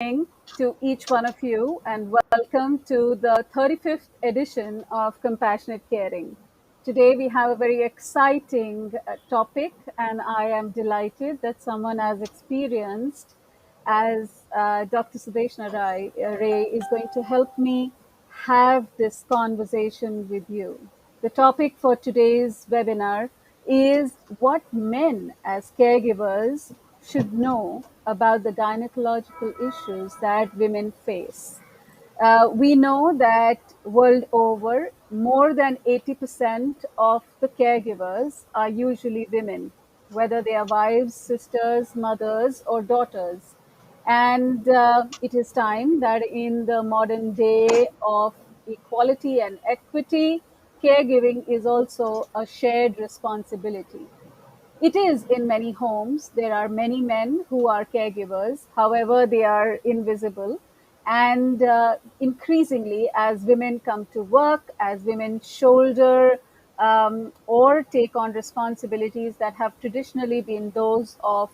evening to each one of you, and welcome to the 35th edition of Compassionate Caring. Today, we have a very exciting topic, and I am delighted that someone as experienced as Dr. Ray is going to help me have this conversation with you. The topic for today's webinar is what men as caregivers should know about the gynecological issues that women face. We know that world over, more than 80% of the caregivers are usually women, whether they are wives, sisters, mothers, or daughters. And it is time that in the modern day of equality and equity, caregiving is also a shared responsibility. It is in many homes. There are many men who are caregivers. However, they are invisible. And increasingly, as women come to work, as women shoulder or take on responsibilities that have traditionally been those of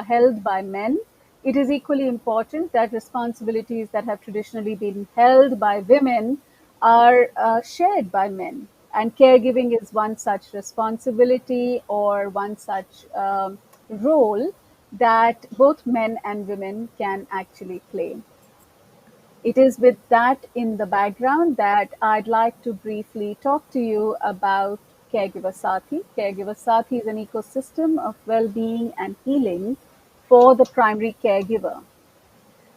held by men, it is equally important that responsibilities that have traditionally been held by women are shared by men. And caregiving is one such responsibility or one such role that both men and women can actually play. It is with that in the background that I'd like to briefly talk to you about Caregiver SITI. Caregiver SITI is an ecosystem of well-being and healing for the primary caregiver.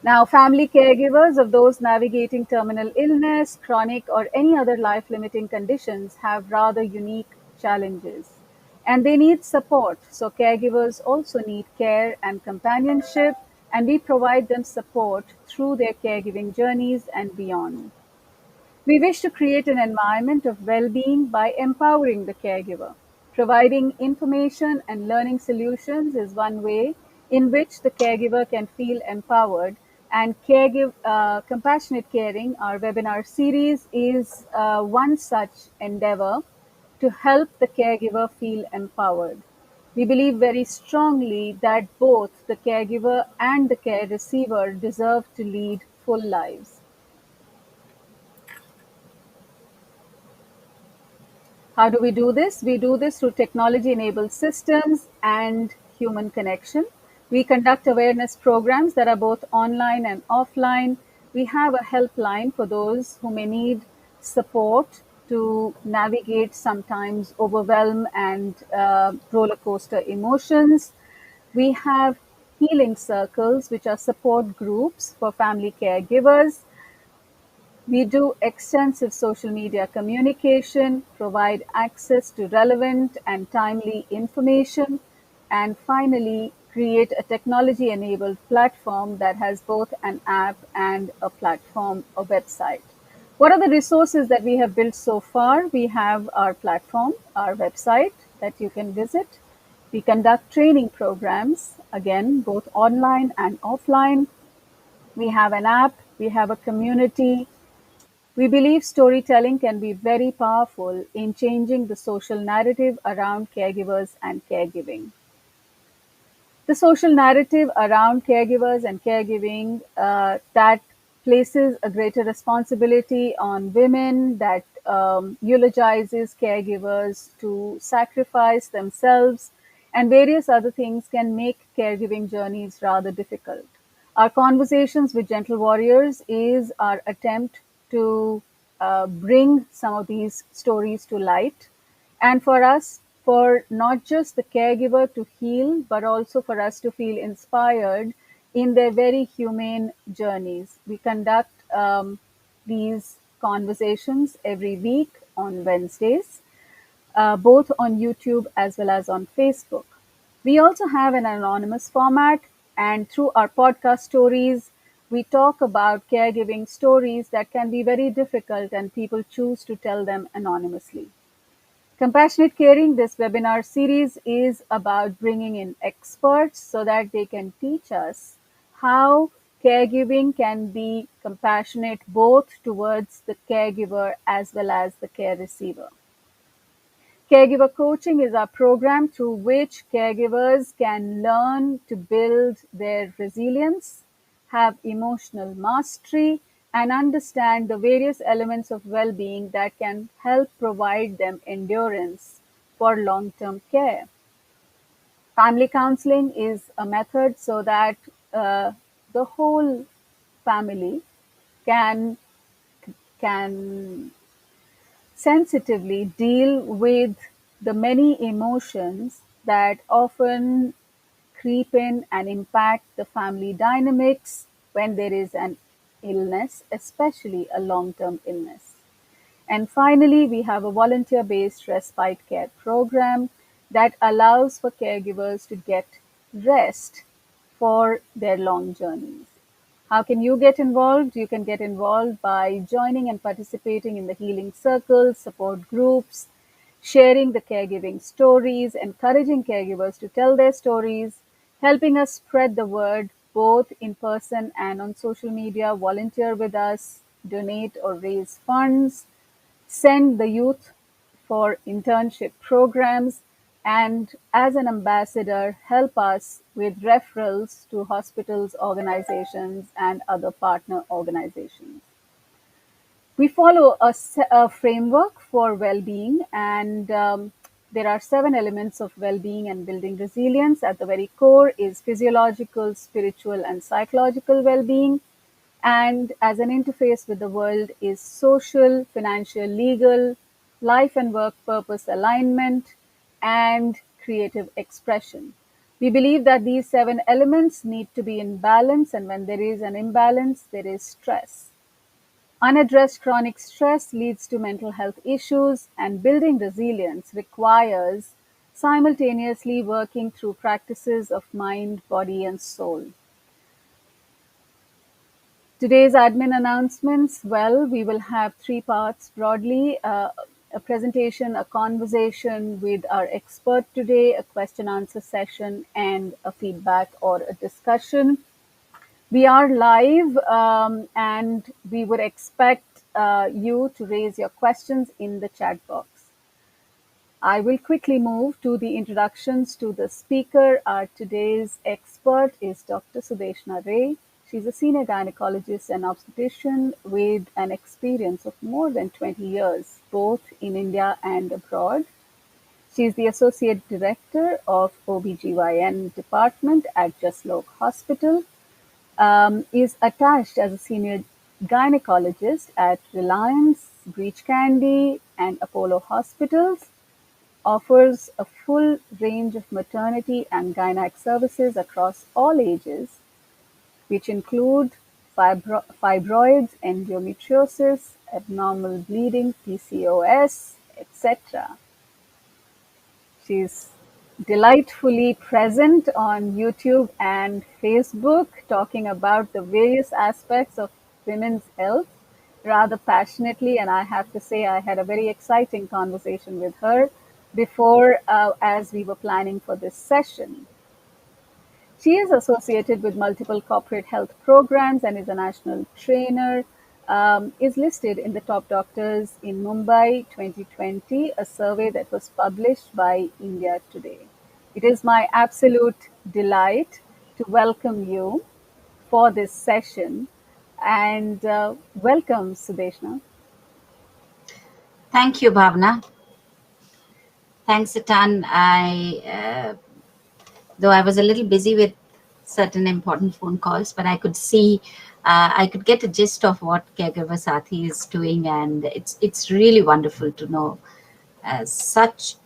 Now, family caregivers of those navigating terminal illness, chronic, or any other life limiting conditions have rather unique challenges. And they need support. So, caregivers also need care and companionship, and we provide them support through their caregiving journeys and beyond. We wish to create an environment of well being by empowering the caregiver. Providing information and learning solutions is one way in which the caregiver can feel empowered. And Compassionate Caring, our webinar series, is one such endeavor to help the caregiver feel empowered. We believe very strongly that both the caregiver and the care receiver deserve to lead full lives. How do we do this? We do this through technology enabled systems and human connection. We conduct awareness programs that are both online and offline. We have a helpline for those who may need support to navigate sometimes overwhelm and roller coaster emotions. We have healing circles, which are support groups for family caregivers. We do extensive social media communication, provide access to relevant and timely information, and finally, create a technology enabled platform that has both an app and a platform, a website. What are the resources that we have built so far? We have our platform, our website that you can visit. We conduct training programs, again, both online and offline. We have an app, we have a community. We believe storytelling can be very powerful in changing the social narrative around caregivers and caregiving. The social narrative around caregivers and caregiving that places a greater responsibility on women, that eulogizes caregivers to sacrifice themselves, and various other things can make caregiving journeys rather difficult. Our conversations with Gentle Warriors is our attempt to bring some of these stories to light, and for us, for not just the caregiver to heal, but also for us to feel inspired in their very humane journeys. We conduct these conversations every week on Wednesdays, both on YouTube as well as on Facebook. We also have an anonymous format, and through our podcast stories, we talk about caregiving stories that can be very difficult, and people choose to tell them anonymously. Compassionate Caring, this webinar series is about bringing in experts so that they can teach us how caregiving can be compassionate both towards the caregiver as well as the care receiver. Caregiver coaching is our program through which caregivers can learn to build their resilience, have emotional mastery, and understand the various elements of well being that can help provide them endurance for long term care. Family counseling is a method so that the whole family can can sensitively deal with the many emotions that often creep in and impact the family dynamics when there is an illness, especially a long term illness. And finally, we have a volunteer based respite care program that allows for caregivers to get rest for their long journeys. How can you get involved? You can get involved by joining and participating in the healing circles, support groups, sharing the caregiving stories, encouraging caregivers to tell their stories, helping us spread the word both in person and on social media, volunteer with us, donate or raise funds, send the youth for internship programs, and as an ambassador, help us with referrals to hospitals, organizations, and other partner organizations. We follow a framework for well-being, and there are 7 elements of well-being and building resilience. At the very core is physiological, spiritual, and psychological well-being, and as an interface with the world is social, financial, legal, life and work purpose alignment, and creative expression. We believe that these 7 elements need to be in balance, and when there is an imbalance, there is stress. Unaddressed chronic stress leads to mental health issues, and building resilience requires simultaneously working through practices of mind, body, and soul. Today's admin announcements, well, we will have 3 parts broadly: a presentation, a conversation with our expert today, a question answer session, and a feedback or a discussion. We are live, and we would expect you to raise your questions in the chat box. I will quickly move to the introductions to the speaker. Our today's expert is Dr. Sudeshna Ray. She's a senior gynecologist and obstetrician with an experience of more than 20 years, both in India and abroad. She is the Associate Director of OBGYN Department at Jaslok Hospital, is attached as a senior gynecologist at Reliance, Breach Candy, and Apollo Hospitals, offers a full range of maternity and gynec services across all ages, which include fibroids, endometriosis, abnormal bleeding, PCOS, etc. She's delightfully present on YouTube and Facebook, talking about the various aspects of women's health rather passionately. And I have to say, I had a very exciting conversation with her before, as we were planning for this session. She is associated with multiple corporate health programs and is a national trainer. Is listed in the top doctors in Mumbai 2020, a survey that was published by India Today. It is my absolute delight to welcome you for this session, and welcome, Sudeshna. Thank you, Bhavana. Thanks a ton. Though I was a little busy with certain important phone calls, but I could see, I could get a gist of what Caregiver SITI is doing, and it's really wonderful to know such.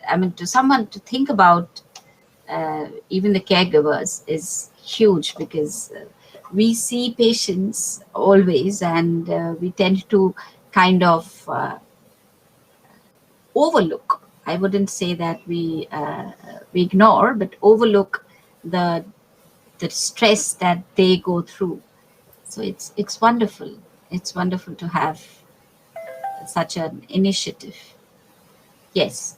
I mean, to someone to think about, even the caregivers is huge because we see patients always, and we tend to kind of overlook. I wouldn't say that we ignore, but overlook the the stress that they go through. So it's wonderful. It's wonderful to have such an initiative. Yes.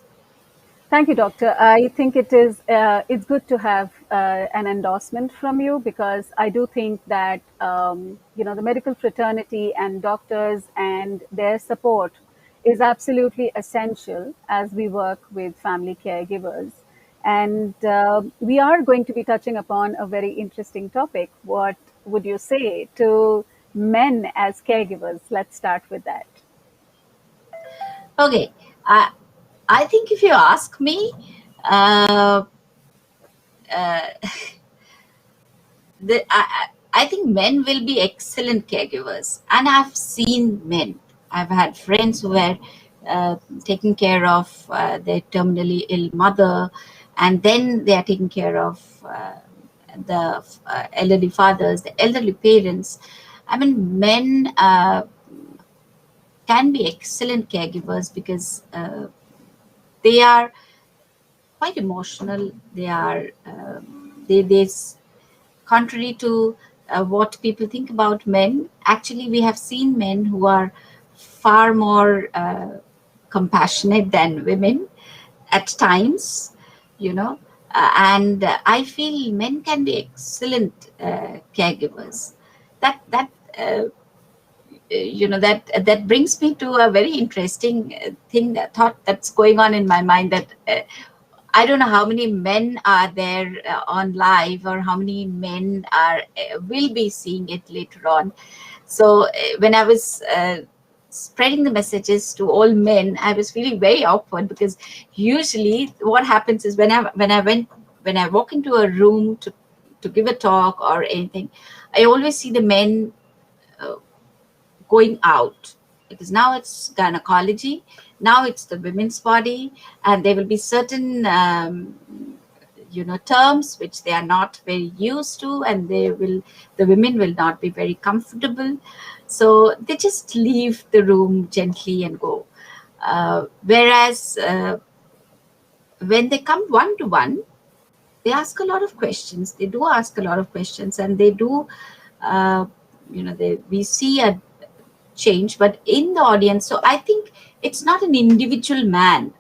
Thank you, Doctor. I think it's good to have an endorsement from you, because I do think that the medical fraternity and doctors and their support is absolutely essential as we work with family caregivers. And we are going to be touching upon a very interesting topic. What would you say to men as caregivers? Let's start with that. Okay, I think if you ask me, uh, I think men will be excellent caregivers, and I've seen men. I've had friends who were taking care of their terminally ill mother, and then they are taking care of the elderly fathers, the elderly parents. I mean, men can be excellent caregivers because they are quite emotional. They are they contrary to what people think about men. Actually, we have seen men who are far more compassionate than women at times, you know. And I feel men can be excellent caregivers. That that brings me to a very interesting thing, that thought that's going on in my mind, that I don't know how many men are there on live, or how many men are will be seeing it later on. So when I was spreading the messages to all men, I was feeling very awkward, because usually what happens is, when I walk into a room to give a talk or anything, I always see the men uh, going out, because now it's gynecology, now it's the women's body, and there will be certain terms which they are not very used to, and the women will not be very comfortable, so they just leave the room gently and go. Whereas when they come one to one, they ask a lot of questions. They do ask a lot of questions, and they do uh, we see a change, but in the audience. So I think it's not an individual man.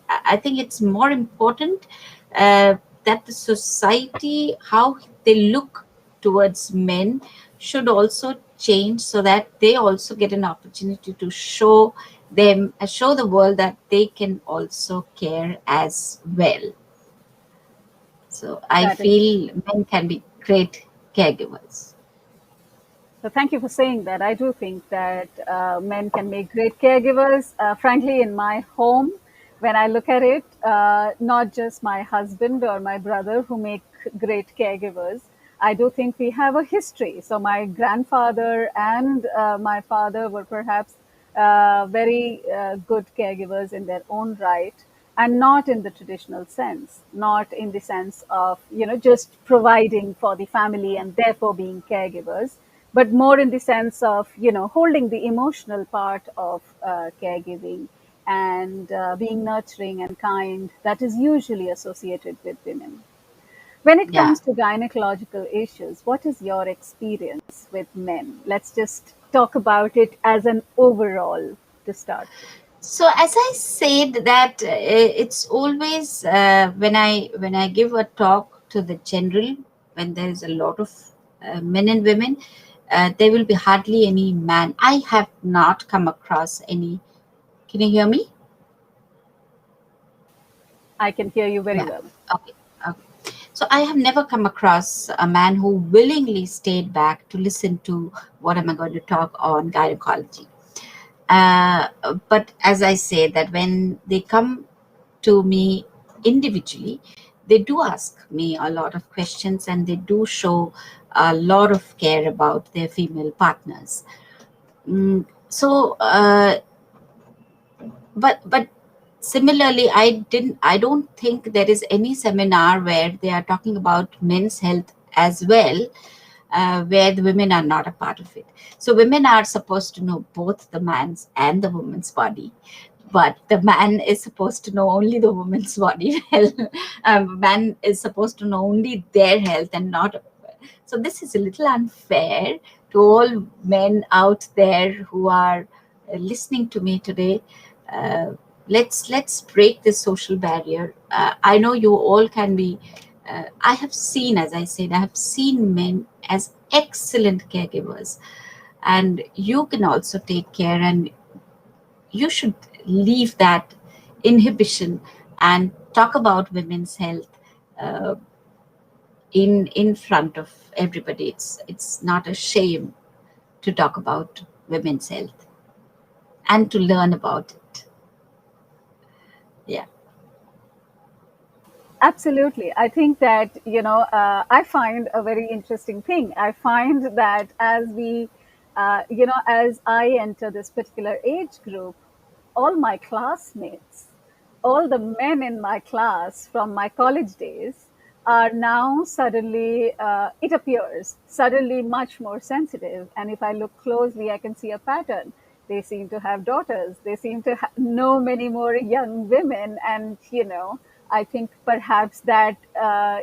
I think it's more important that the society, how they look towards men, should also change, so that they also get an opportunity to show the world that they can also care as well. So I That is feel men can be great caregivers. So thank you for saying that. I do think that men can make great caregivers. Frankly, in my home, when I look at it, not just my husband or my brother who make great caregivers, I do think we have a history. So my grandfather and my father were perhaps very good caregivers in their own right, and not in the traditional sense, not in the sense of just providing for the family and therefore being caregivers, but more in the sense of holding the emotional part of caregiving, and being nurturing and kind, that is usually associated with women. When it Yeah. comes to gynecological issues, what is your experience with men? Let's just talk about it as an overall to start with. So as I said that it's always when I give a talk to the general, when there is a lot of men and women, there will be hardly any man. I have not come across any. Can you hear me? I can hear you very Yeah. well. Okay. Okay. So I have never come across a man who willingly stayed back to listen to what am I going to talk on gynecology. Uh, but as I say, that when they come to me individually, they do ask me a lot of questions, and they do show a lot of care about their female partners. So, but similarly, I don't think there is any seminar where they are talking about men's health as well, where the women are not a part of it. So women are supposed to know both the man's and the woman's body, but the man is supposed to know only the woman's body health. Man is supposed to know only their health and not. So this is a little unfair to all men out there who are listening to me today. Uh, let's break this social barrier. I know you all can be. I have seen, as I said, I have seen men as excellent caregivers, and you can also take care, and you should leave that inhibition and talk about women's health. uh, in front of everybody. It's not a shame to talk about women's health and to learn about it. Yeah. Absolutely. I think that, I find a very interesting thing. I find that as I enter this particular age group, all my classmates, all the men in my class from my college days are now suddenly, it appears, suddenly much more sensitive. And if I look closely, I can see a pattern. They seem to have daughters. They seem to know many more young women. And, I think perhaps that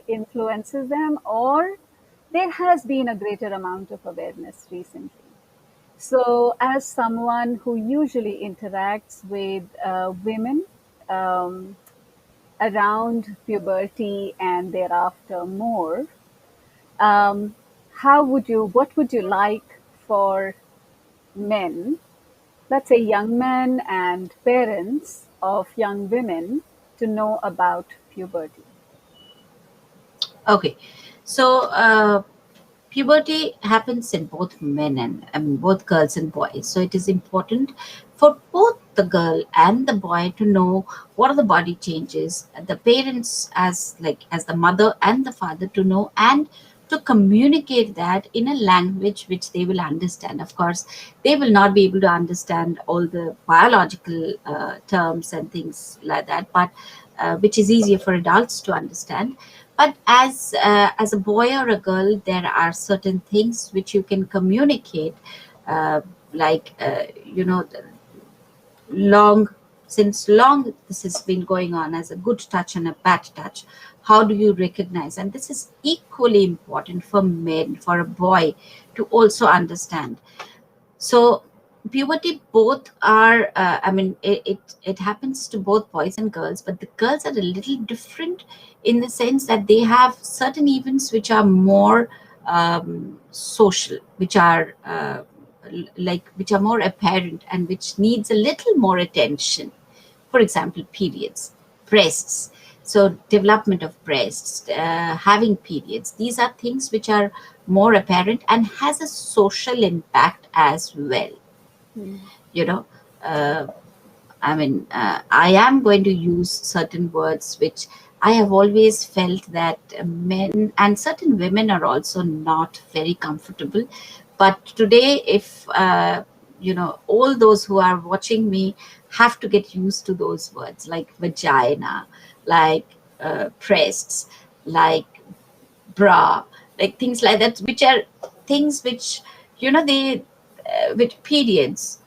influences them, or there has been a greater amount of awareness recently. So, as someone who usually interacts with women um, around puberty and thereafter more, um, what would you like for men, let's say young men and parents of young women, to know about puberty? Okay. So puberty happens in both men and both girls and boys. So it is important for both the girl and the boy to know what are the body changes. The parents, as the mother and the father, to know and to communicate that in a language which they will understand. Of course, they will not be able to understand all the biological terms and things like that, but which is easier for adults to understand. But as a boy or a girl, there are certain things which you can communicate, uh, like long since long this has been going on as a good touch and a bad touch. How do you recognize? And this is equally important for men, for a boy to also understand. So puberty both are it happens to both boys and girls, but the girls are a little different in the sense that they have certain events which are more social, which are which are more apparent and which needs a little more attention. For example, periods, breasts. So development of breasts, having periods, these are things which are more apparent and has a social impact as well. Hmm. You know, uh, I am going to use certain words which I have always felt that men and certain women are also not very comfortable. But today, if all those who are watching me have to get used to those words like vagina, like breasts, like bra, like things like that, which are things which they with periods,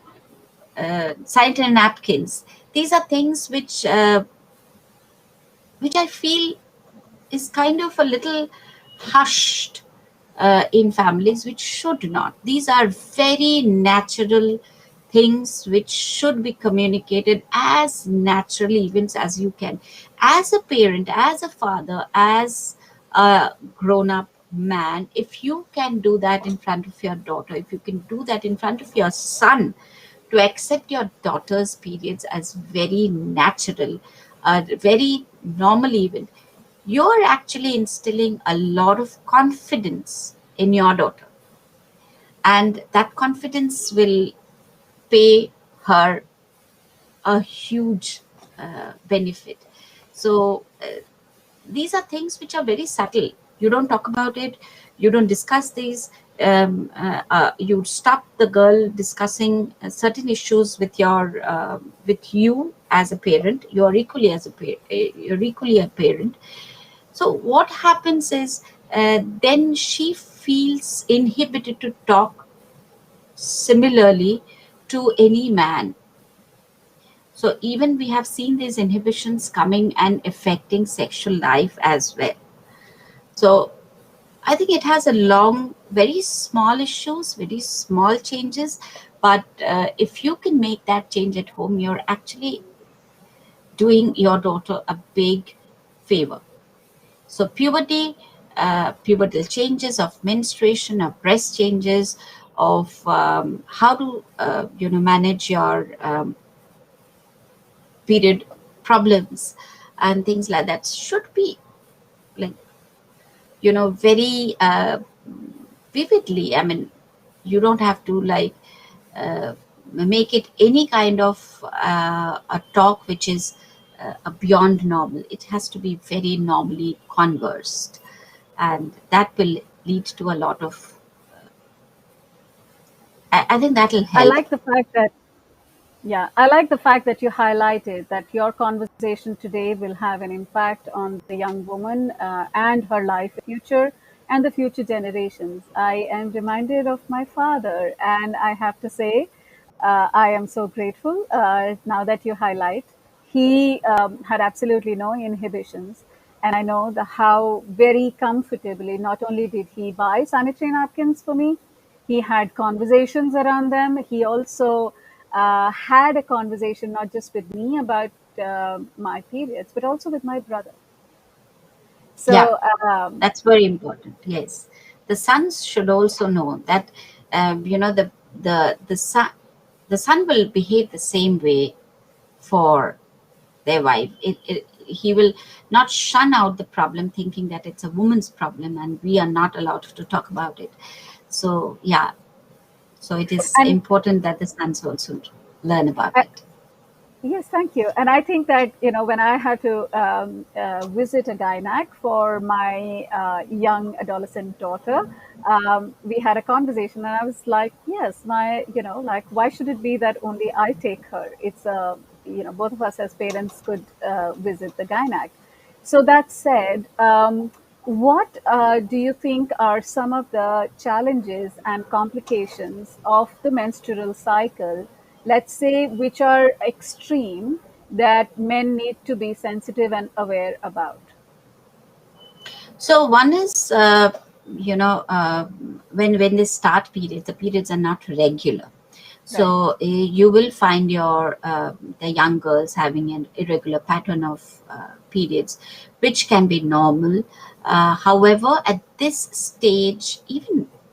sanitary napkins. These are things which I feel is kind of a little hushed in families, which should not. These are very natural things which should be communicated as natural events as you can. As a parent, as a father, as a grown up man, if you can do that in front of your daughter, if you can do that in front of your son, to accept your daughter's periods as very natural, very normal event, you're actually instilling a lot of confidence in your daughter. And that confidence will pay her a huge benefit. So these are things which are very subtle. You don't talk about it, you don't discuss these. You stop the girl discussing certain issues with you as a parent. You're equally a parent. So what happens is, then she feels inhibited to talk similarly to any man. So even we have seen these inhibitions coming and affecting sexual life as well. So I think it has a long, very small issues, very small changes. But if you can make that change at home, you're actually doing your daughter a big favor. So puberty, pubertal changes of menstruation, of breast changes, of how to manage your period problems and things like that should be like, very vividly. I mean, you don't have to like uh, make it any kind of a talk which is beyond normal. It has to be very normally conversed, and that will lead to a lot of. I think that will I help. like the fact that Yeah, I like the fact that you highlighted that your conversation today will have an impact on the young woman and her life in the future and the future generations. I am reminded of my father, and I have to say, I am so grateful now that you highlight. He had absolutely no inhibitions, and I know the how very comfortably. Not only did he buy sanitary napkins for me, he had conversations around them. He also had a conversation not just with me about my periods, but also with my brother. Yeah, So, that's very important. Yes, the sons should also know that the son will behave the same way for their wife. He will not shun out the problem, thinking that it's a woman's problem and we are not allowed to talk about it. So yeah, so it is and important that the sons also learn about I, it. Yes, thank you. And I think that, when I had to visit a gynac for my young adolescent daughter, we had a conversation and I was like, yes, like, why should it be that only I take her? Both of us as parents could visit the gynac. So that said, what do you think are some of the challenges and complications of the menstrual cycle, let's say, which are extreme, that men need to be sensitive and aware about? So one is, when they start periods, the periods are not regular. So Right. you will find the young girls having an irregular pattern of periods, which can be normal. However, at this stage,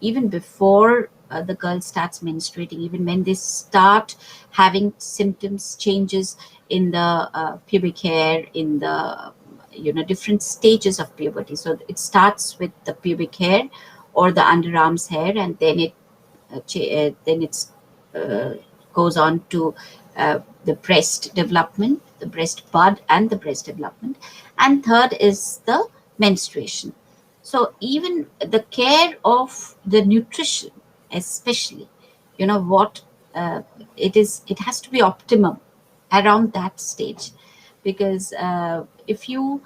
even before the girl starts menstruating, even when they start having symptoms, changes in the pubic hair, in the different stages of puberty. So it starts with the pubic hair or the underarms hair, and then it's uh, goes on to the breast development, the breast bud, and the breast development. And third is the menstruation. So even the care of the nutrition, especially, what uh, it has to be optimum around that stage, because uh, if you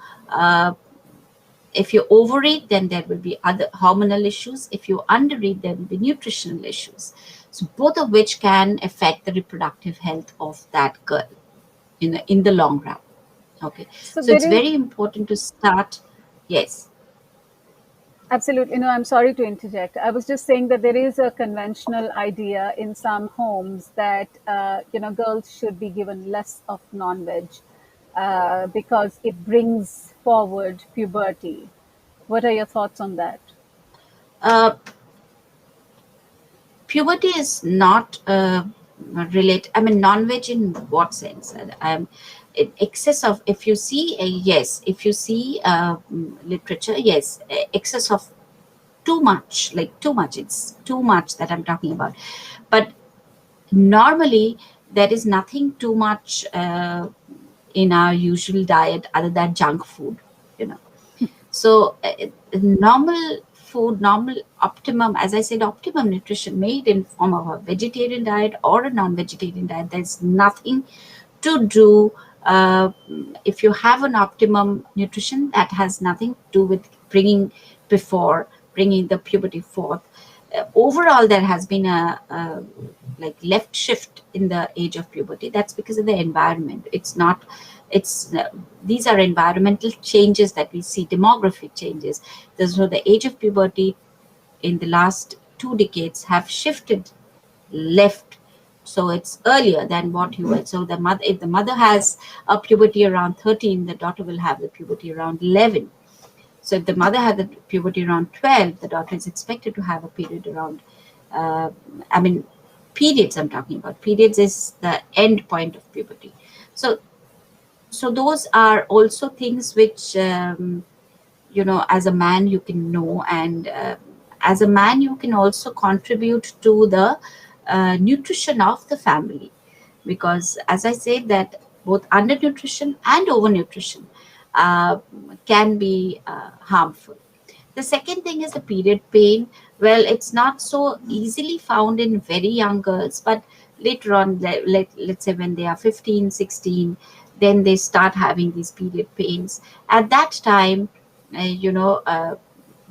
overeat, then there will be other hormonal issues. If you undereat, there will be nutritional issues. So both of which can affect the reproductive health of that girl in the long run. Okay. So So there it's is very important to start. Yes. absolutely no. I'm sorry to interject. I was just saying that there is a conventional idea in some homes that girls should be given less of non-veg because it brings forward puberty. What are your thoughts on that? Uh, Puberty is not related. I mean, non-veg in what sense? Excess of, if you see, yes, if you see literature, yes, excess of too much, like too much. It's too much that I'm talking about. But normally, there is nothing too much in our usual diet other than junk food, you know. So normal food, normal optimum, as I said, optimum nutrition made in form of a vegetarian diet or a non-vegetarian diet. There's nothing to do. If you have an optimum nutrition, that has nothing to do with bringing the puberty forth. Overall, there has been a like left shift in the age of puberty. That's because of the environment. It's not. It's These are environmental changes that we see, demographic changes. So the age of puberty in the last 2 decades have shifted left, so it's earlier than what you were. So the mother, if the mother has a puberty around 13, the daughter will have the puberty around 11. So if the mother had the puberty around 12, the daughter is expected to have a period around uh, I mean, periods, I'm talking about periods is the end point of puberty. So those are also things which as a man you can know, and as a man you can also contribute to the nutrition of the family, because as I said that both undernutrition and overnutrition uh, can be harmful. The second thing is the period pain. Well, it's not so easily found in very young girls, but later on, let's say when they are 15, 16, then they start having these period pains. At that time,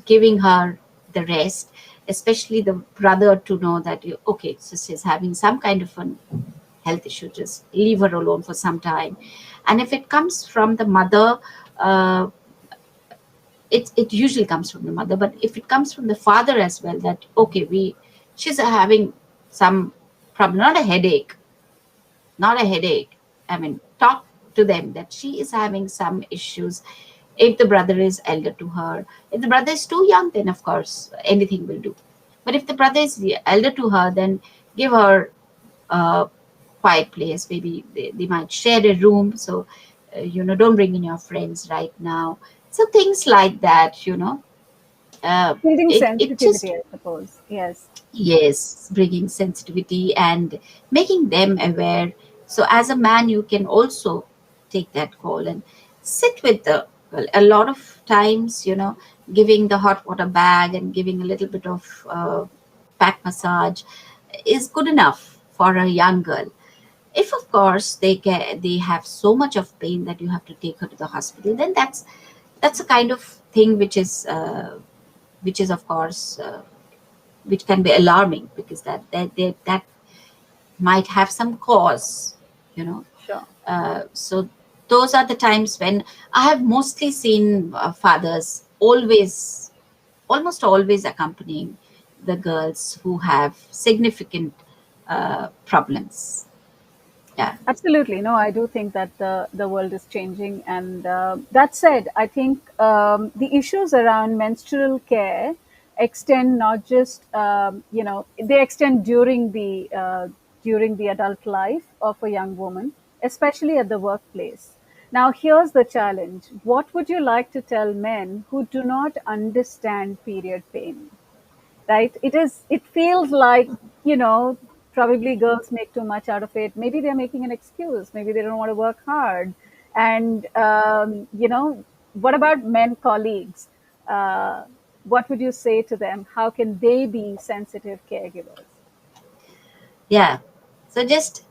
giving her the rest, especially the brother, to know that, okay, so she's having some kind of a health issue, just leave her alone for some time. And if it comes from the mother, uh, it usually comes from the mother, but if it comes from the father as well, that okay, she's having some problem, not a headache, I mean, talk to them that she is having some issues. If the brother is elder to her, if the brother is too young, then of course anything will do. But if the brother is the elder to her, then give her a quiet place. Maybe they might share a room, so don't bring in your friends right now. So things like that, Building it just, sensitivity, I suppose. Yes. yes, bringing sensitivity and making them aware. So as a man, you can also take that call and sit with the, well, a lot of times, giving the hot water bag and giving a little bit of back massage is good enough for a young girl. If of course they have so much of pain that you have to take her to the hospital, then that's a kind of thing which is of course which can be alarming, because that might have some cause, you know. Sure. So those are the times when I have mostly seen fathers almost always accompanying the girls who have significant problems. Yeah. Absolutely. No, I do think that the world is changing. And that said, I think the issues around menstrual care extend not just, they extend during the adult life of a young woman, especially at the workplace. Now, here's the challenge. What would you like to tell men who do not understand period pain? Right, it feels like, you know probably girls make too much out of it. Maybe they're making an excuse, maybe they don't want to work hard. And what about men colleagues? What would you say to them? How can they be sensitive caregivers? Yeah. So just,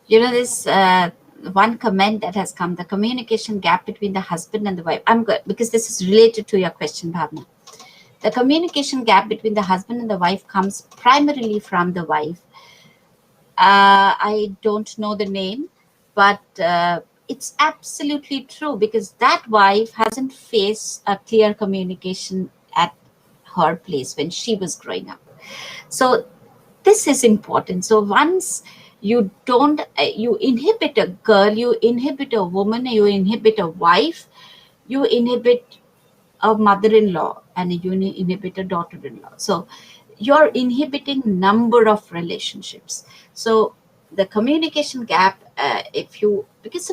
this one comment that has come, the communication gap between the husband and the wife. I'm good because this is related to your question, Bhavna. The communication gap between the husband and the wife comes primarily from the wife. I don't know the name, but it's absolutely true, because that wife hasn't faced a clear communication at her place when she was growing up. So this is important. So once you don't, you inhibit a girl, you inhibit a woman, you inhibit a wife, you inhibit a mother-in-law, and you inhibit a daughter-in-law. So you're inhibiting number of relationships. So the communication gap, if you, because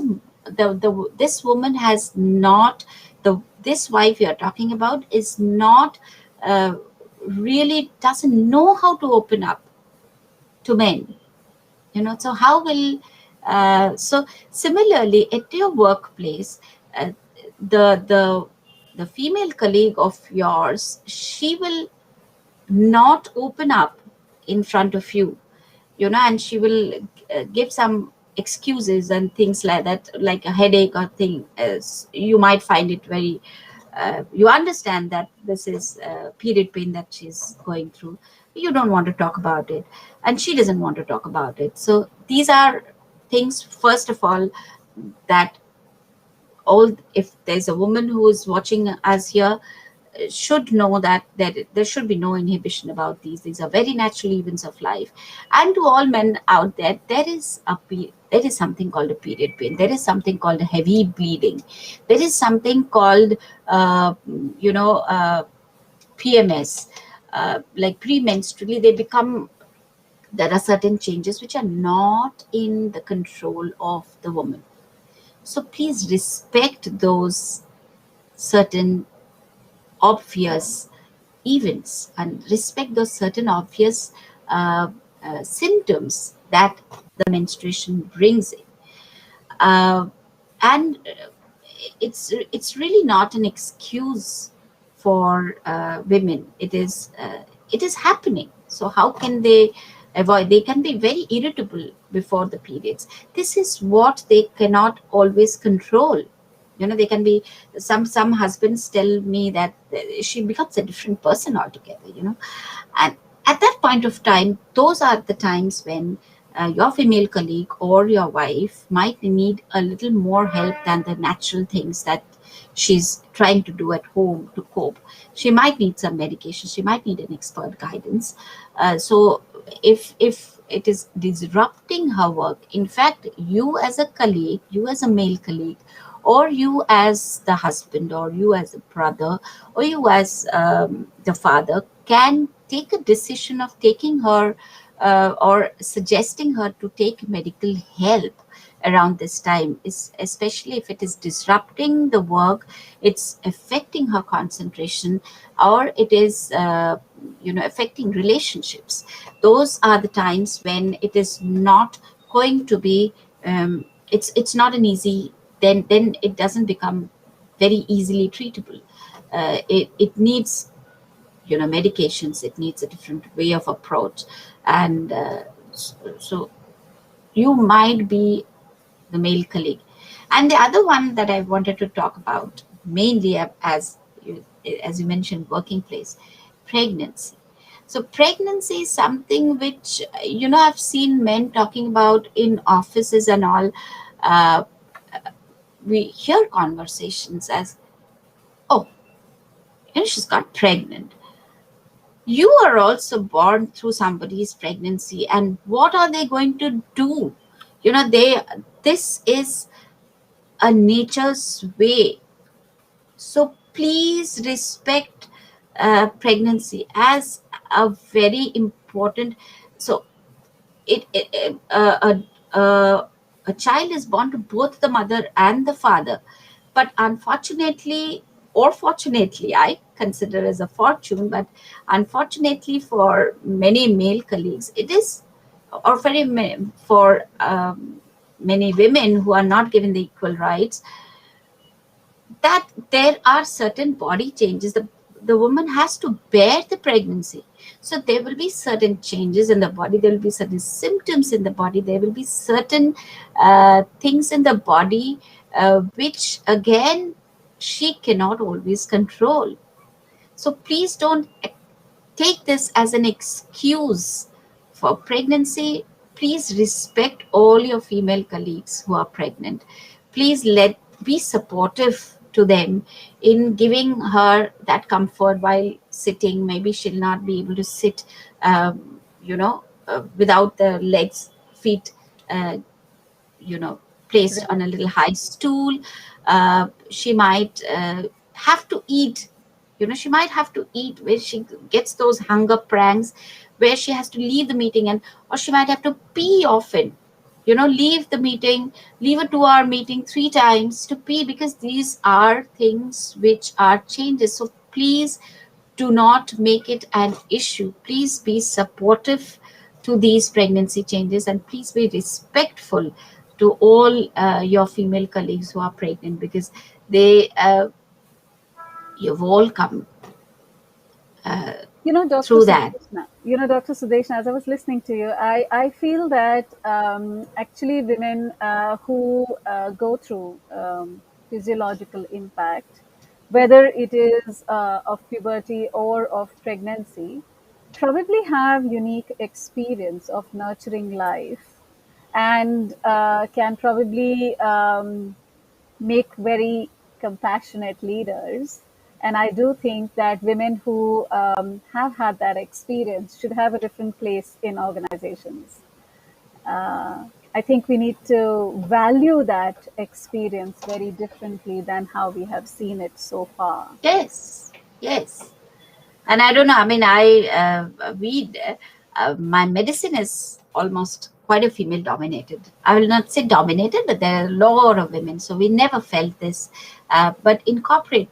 this woman has not, this wife you're talking about is not, uh, really doesn't know how to open up to men, so how will, so similarly at your workplace, uh, the the the female colleague of yours, she will not open up in front of you, and she will give some excuses and things like that, like a headache or thing. As you might find it very, you understand that this is period pain that she's going through. You don't want to talk about it, and she doesn't want to talk about it. So these are things, first of all, that all, if there's a woman who is watching us here, should know that there should be no inhibition about these are very natural events of life. And to all men out there, there is something called a period pain, there is something called a heavy bleeding, there is something called uh, you know uh, PMS, like premenstrually they become, there are certain changes which are not in the control of the woman. So please respect those certain obvious events and respect those certain obvious uh, symptoms that the menstruation brings in. Uh, and it's really not an excuse for women. It is happening. So how can they avoid? They can be very irritable before the periods. This is what they cannot always control. They can be, some husbands tell me that she becomes a different person altogether. And at that point of time, those are the times when your female colleague or your wife might need a little more help than the natural things that she's trying to do at home to cope. She might need some medication. She might need an expert guidance. So if it is disrupting her work, in fact, you as a colleague, you as a male colleague, or you as the husband, or you as a brother, or you as the father, can take a decision of taking her or suggesting her to take medical help around this time, is especially if it is disrupting the work, it's affecting her concentration, or it is affecting relationships. Those are the times when it is not going to be it's not an easy, then it doesn't become very easily treatable. It needs medications. It needs a different way of approach. And so you might be the male colleague. And the other one that I wanted to talk about mainly, as you mentioned, working place, pregnancy. So pregnancy is something which I've seen men talking about in offices and all. uh, we hear conversations as, oh, she's got pregnant. You are also born through somebody's pregnancy, and what are they going to do? They, this is a nature's way. So please respect pregnancy as a very important. So a child is born to both the mother and the father, but unfortunately, or fortunately, I consider as a fortune, but unfortunately for many male colleagues, it is, or for many women who are not given the equal rights, that there are certain body changes. The woman has to bear the pregnancy. So there will be certain changes in the body. There will be certain symptoms in the body. There will be certain things in the body which, again, she cannot always control. So please don't take this as an excuse for pregnancy. Please respect all your female colleagues who are pregnant. Please be supportive to them in giving her that comfort while sitting. Maybe she'll not be able to sit, without the legs, feet, uh, you know, placed on Right. a little high stool. She might have to eat. She might have to eat where she gets those hunger pranks, where she has to leave the meeting, and or she might have to pee often. Leave the meeting, leave a 2-hour meeting 3 times to pee, because these are things which are changes. So please do not make it an issue. Please be supportive to these pregnancy changes, and please be respectful to all your female colleagues who are pregnant, because they you've all come uh, Dr. through that. Sudeshna, Dr. Sudeshna, as I was listening to you, I feel that actually women who go through physiological impact, whether it is of puberty or of pregnancy, probably have unique experience of nurturing life, and can probably make very compassionate leaders. And I do think that women who have had that experience should have a different place in organizations. I think we need to value that experience very differently than how we have seen it so far. Yes, yes. And I don't know. I mean, I my medicine is almost quite a female dominated. I will not say dominated, but there are a lot of women. So we never felt this. But in corporate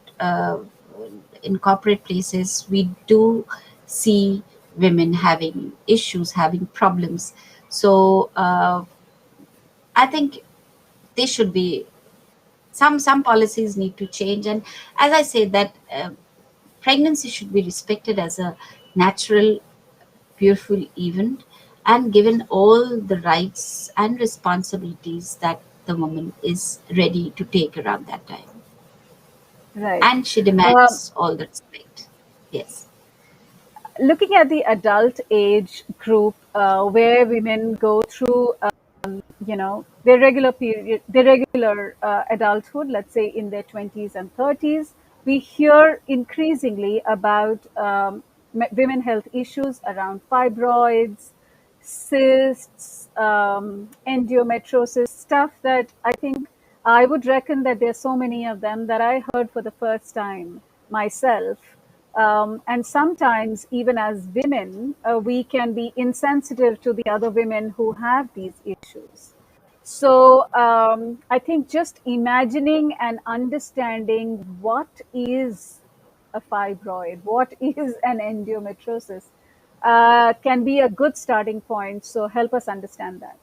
places, we do see women having issues, having problems. So I think they should be some policies need to change. And as I said, that pregnancy should be respected as a natural, beautiful event, and given all the rights and responsibilities that the woman is ready to take around that time. Right. And she Um, demands all the respect. Yes. Looking at the adult age group, where women go through, their regular period, their regular adulthood, let's say in their 20s and 30s, we hear increasingly about women health issues around fibroids, cysts, endometriosis, stuff that I think I would reckon that there's so many of them that I heard for the first time myself. And sometimes, even as women, we can be insensitive to the other women who have these issues. So I think just imagining and understanding what is a fibroid, what is an endometriosis, can be a good starting point. So help us understand that.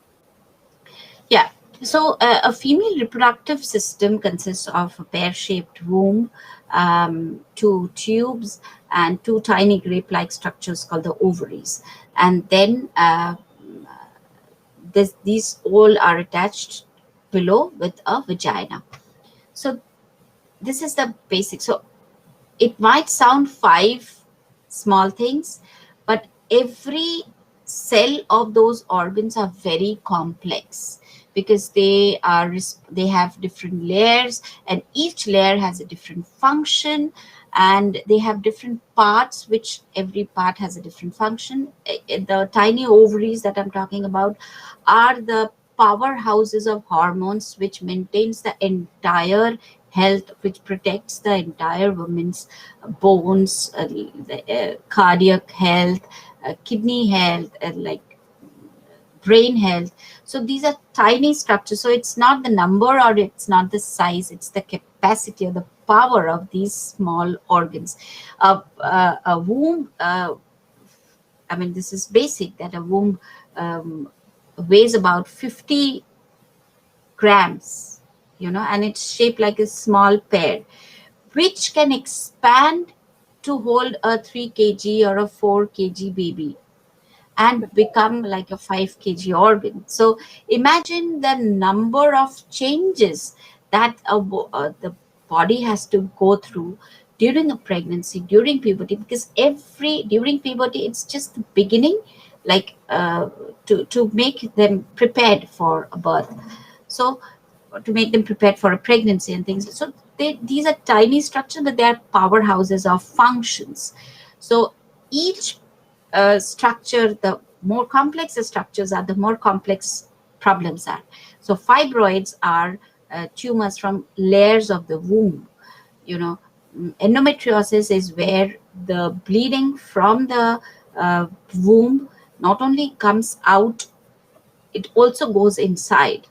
Yeah. So a female reproductive system consists of a pear-shaped womb, two tubes, and two tiny grape-like structures called the ovaries. And then these all are attached below with a vagina. So this is the basic. So it might sound five small things, but every cell of those organs are very complex, because they have different layers, and each layer has a different function, and they have different parts, which every part has a different function. The tiny ovaries that I'm talking about are the powerhouses of hormones, which maintains the entire health, which protects the entire woman's bones, cardiac health, kidney health, like brain health. So these are tiny structures. So it's not the number, or it's not the size, it's the capacity or the power of these small organs. A womb, I mean, this is basic, that a womb weighs about 50 grams, and it's shaped like a small pear, which can expand to hold a 3 kg or a 4 kg baby and become like a 5 kg organ. So imagine the number of changes that the body has to go through during a pregnancy, during puberty, because during puberty, it's just the beginning, like to make them prepared for a birth. So to make them prepared for a pregnancy and things. So these are tiny structures, but they are powerhouses of functions. So each structure, the more complex the structures are, the more complex problems are. So fibroids are tumors from layers of the womb. Endometriosis is where the bleeding from the womb not only comes out, it also goes inside.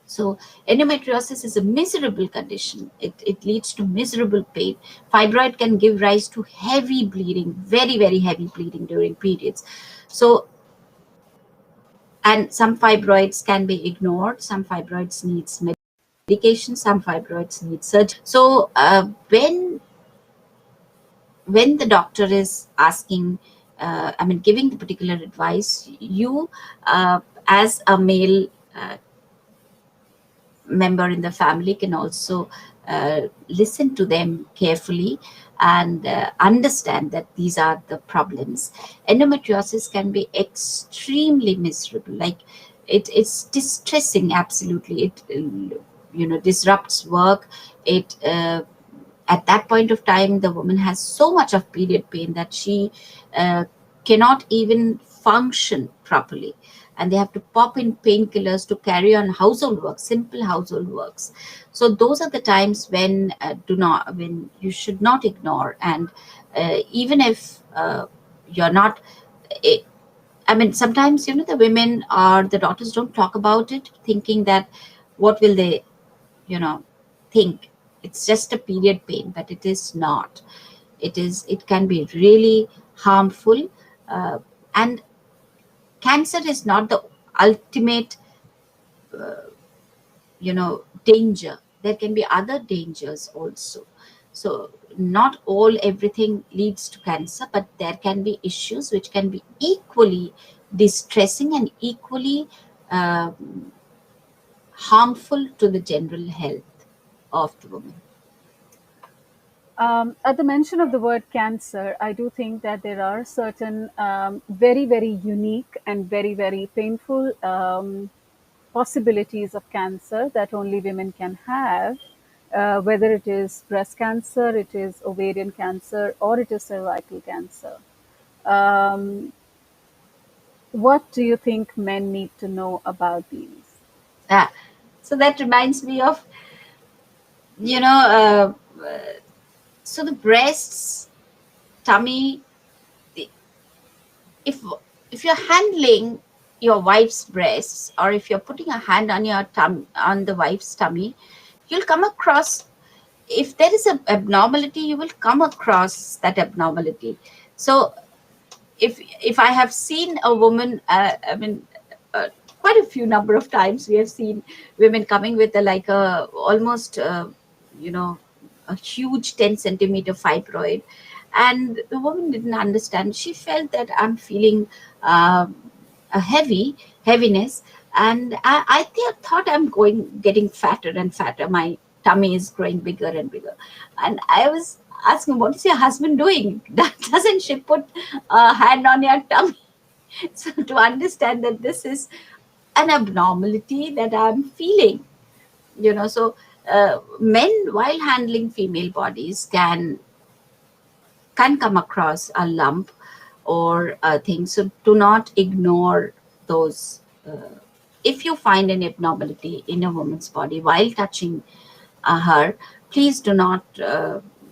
So endometriosis is a miserable condition. It leads to miserable pain. Fibroid can give rise to heavy bleeding, very, very heavy bleeding during periods. So, and some fibroids can be ignored. Some fibroids needs medication. Some fibroids need surgery. So when the doctor is asking, giving the particular advice, you as a male member in the family can also listen to them carefully and understand that these are the problems. Endometriosis can be extremely miserable, like it's distressing. Absolutely, it disrupts work. It At that point of time, the woman has so much of period pain that she cannot even function properly, and they have to pop in painkillers to carry on household work, simple household works. So those are the times when when you should not ignore. And even if you're not, I mean, sometimes, the women or the daughters don't talk about it, thinking that what will they, think? It's just a period pain, but it is not. It can be really harmful. And cancer is not the ultimate, danger. There can be other dangers also. So not all everything leads to cancer, but there can be issues which can be equally distressing and equally uh, harmful to the general health of the woman. At the mention of the word cancer, I do think that there are certain very, very unique and very, very painful possibilities of cancer that only women can have, whether it is breast cancer, it is ovarian cancer, or it is cervical cancer. Um, what do you think men need to know about these? Ah, so that reminds me of, you know, so the breasts, tummy, if if you're handling your wife's breasts, or if you're putting a hand on your on the wife's tummy, you'll come across, if there is an abnormality, you will come across that abnormality. So if I have seen a woman, I mean, uh, quite a few number of times we have seen women coming with a like a almost you know a huge 10 centimeter fibroid, and the woman didn't understand. She felt that I'm feeling a heaviness, and thought I'm getting fatter and fatter. My tummy is growing bigger and bigger, and I was asking, what is your husband doing? Doesn't she put a hand on your tummy? So to understand that this is an abnormality that I'm feeling, so men, while handling female bodies, can come across a lump or a thing. So do not ignore those. If you find an abnormality in a woman's body while touching her, please do not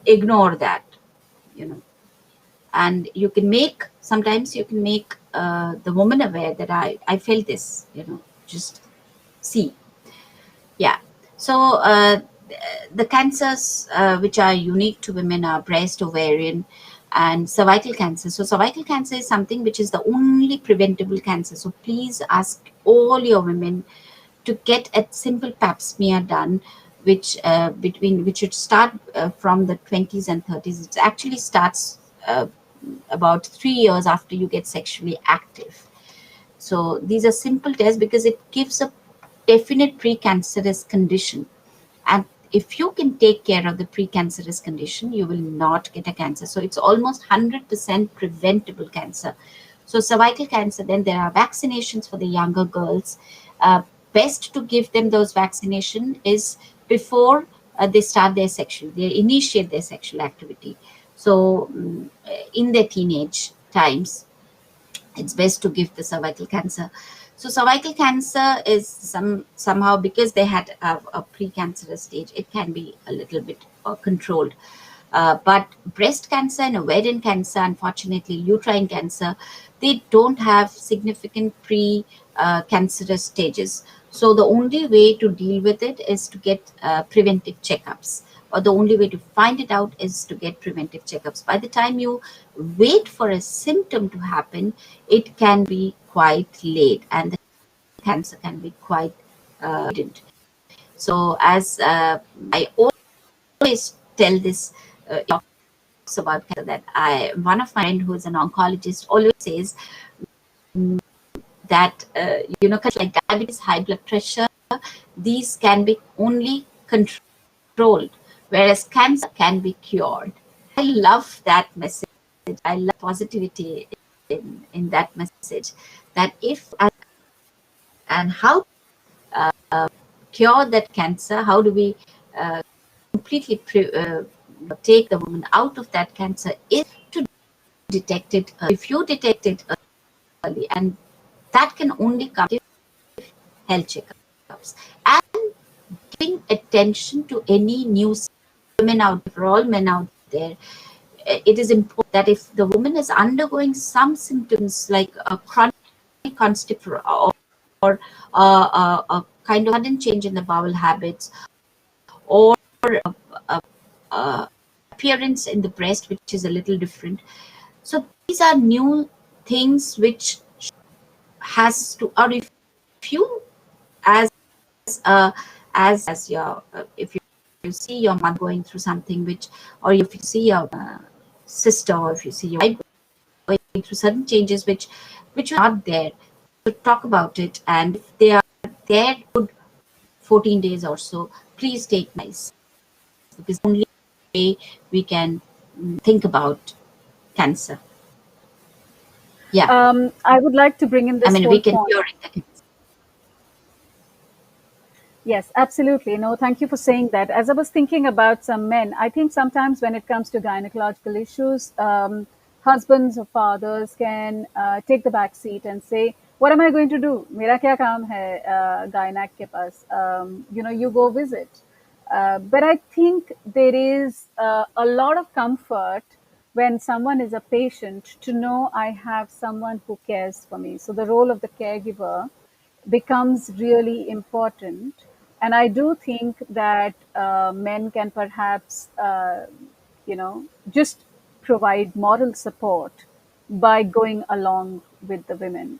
ignore that. You know, and sometimes you can make the woman aware that I felt this. Just see. Yeah. So the cancers which are unique to women are breast, ovarian, and cervical cancer. So cervical cancer is something which is the only preventable cancer. So please ask all your women to get a simple pap smear done, which should start from the 20s and 30s. It actually starts about 3 years after you get sexually active. So these are simple tests because it gives a definite precancerous condition. And if you can take care of the precancerous condition, you will not get a cancer. So it's almost 100% preventable cancer. So cervical cancer, then there are vaccinations for the younger girls. Best to give them those vaccination is before they initiate their sexual activity. So in their teenage times, it's best to give the cervical cancer. So cervical cancer is somehow, because they had a precancerous stage, it can be a little bit controlled. But breast cancer and ovarian cancer, unfortunately, uterine cancer, they don't have significant pre-cancerous stages. So the only way to deal with it is to get preventive checkups, or the only way to find it out is to get preventive checkups. By the time you wait for a symptom to happen, it can be quite late, and the cancer can be quite evident. So as I always tell this, talks about cancer, that one of my friend who is an oncologist always says that like diabetes, high blood pressure, these can be only controlled, whereas cancer can be cured. I love that message. I love positivity in that message, that if and how cure that cancer, how do we completely take the woman out of that cancer, is to detect it early. If you detect it early, and that can only come with health checkups and giving attention to any new women out there, for all men out there. It is important that if the woman is undergoing some symptoms like a chronic constipation or a kind of sudden change in the bowel habits, or uh, appearance in the breast which is a little different. So these are new things which has to, or if you as as your if you see your mother going through something which, or if you see your sister, or if you see your wife going through certain changes which are not there, to talk about it, and if they are there good 14 days or so, please take nice, because only way we can think about cancer. Yeah, I would like to bring in I this mean, whole we can point. cure it. Yes, absolutely. No, thank you for saying that. As I was thinking about some men, I think sometimes when it comes to gynecological issues, husbands or fathers can take the back seat and say, "What am I going to do? Mera kya kaam hai gynac ke paas? You go visit." But I think there is a lot of comfort when someone is a patient to know I have someone who cares for me. So the role of the caregiver becomes really important. And I do think that men can perhaps, just provide moral support by going along with the women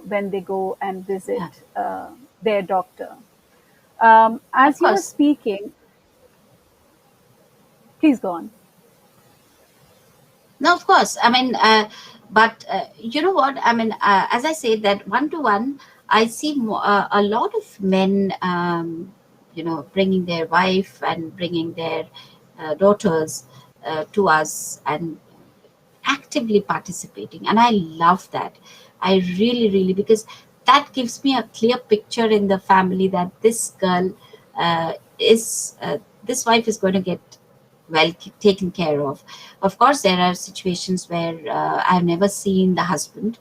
when they go and visit Yeah, their doctor. of As you were course. speaking, please go on. No, of course. I mean, but you know what? I mean, as I said, that one to one, I see a lot of men, bringing their wife and bringing their daughters to us and actively participating. And I love that. I really, really, because that gives me a clear picture in the family that this girl is, this wife is going to get well taken care of. Of course, there are situations where I've never seen the husband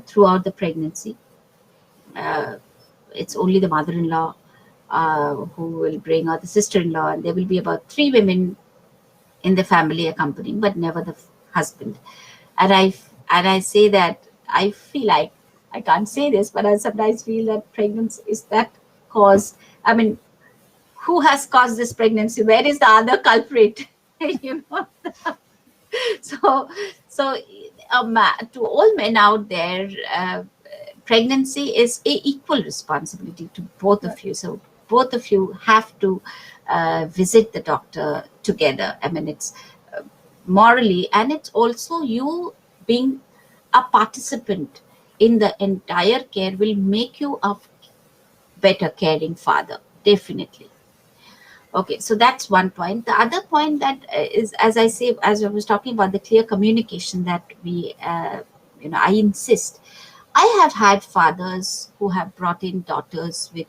throughout the pregnancy. Uh, it's only the mother-in-law who will bring, or the sister-in-law, and there will be about three women in the family accompanying, but never the husband. And I say that I feel like, I can't say this, but I sometimes feel that pregnancy is that caused. I mean, who has caused this pregnancy? Where is the other culprit? you know. So, so to all men out there, pregnancy is a equal responsibility to both Right. of you. So both of you have to visit the doctor together. I mean, it's morally, and it's also you being a participant in the entire care will make you a better caring father, definitely. Okay, so that's one point. The other point that is, as I say, as I was talking about the clear communication that I insist. I have had fathers who have brought in daughters with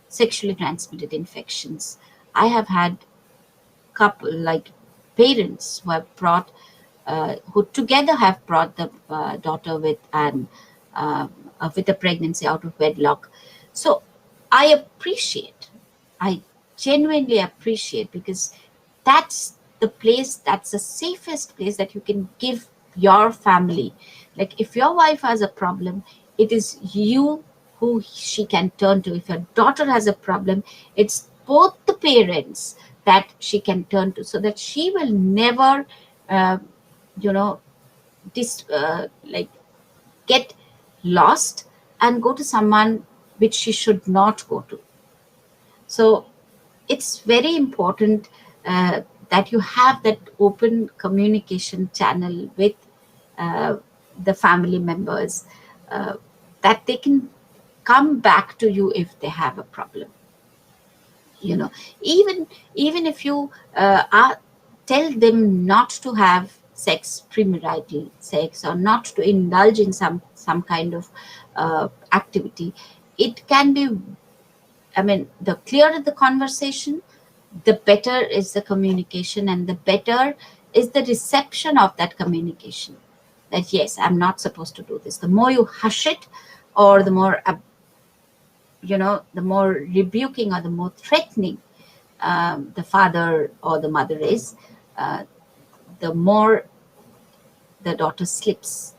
sexually transmitted infections. I have had couple, like parents who have brought, who together have brought the daughter uh, with a pregnancy out of wedlock. So I appreciate, I genuinely appreciate, because that's the place, that's the safest place that you can give your family. Like if your wife has a problem, it is you who she can turn to. If your daughter has a problem, it's both the parents that she can turn to, so that she will never, uh, you know, like get lost and go to someone which she should not go to. So it's very important that you have that open communication channel with uh, the family members, uh, that they can come back to you if they have a problem. you know even if you tell them not to have sex, premarital sex, or not to indulge in some kind of activity, it can be, I mean, the clearer the conversation, the better is the communication, and the better is the reception of that communication. That yes, I'm not supposed to do this. The more you hush it, or the more the more rebuking or the more threatening the father or the mother is, the more the daughter slips.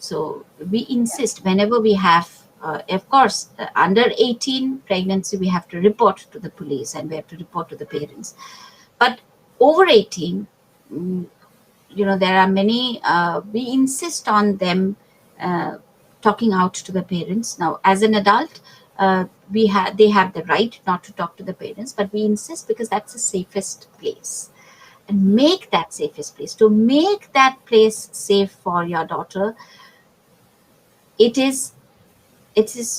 So we insist whenever we have, of course, under 18 pregnancy, we have to report to the police and we have to report to the parents. But over 18, mm, there are many, we insist on them uh, talking out to the parents. Now, as an adult, they have the right not to talk to the parents, but we insist because that's the safest place. And make that safest place. To make that place safe for your daughter, it is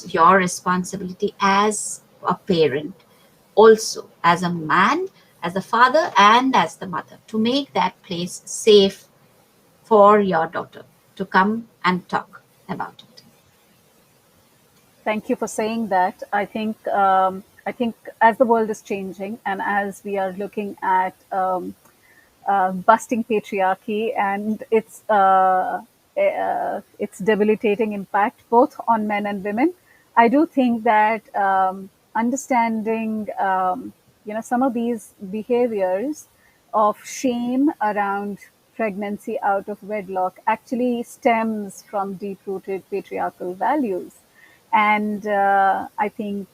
your responsibility as a parent, also as a man, as a father, and as the mother, to make that place safe for your daughter to come and talk about it. Thank you for saying that. I think as the world is changing and as we are looking at busting patriarchy and its debilitating impact both on men and women, I do think that understanding some of these behaviors of shame around pregnancy out of wedlock actually stems from deep-rooted patriarchal values. And I think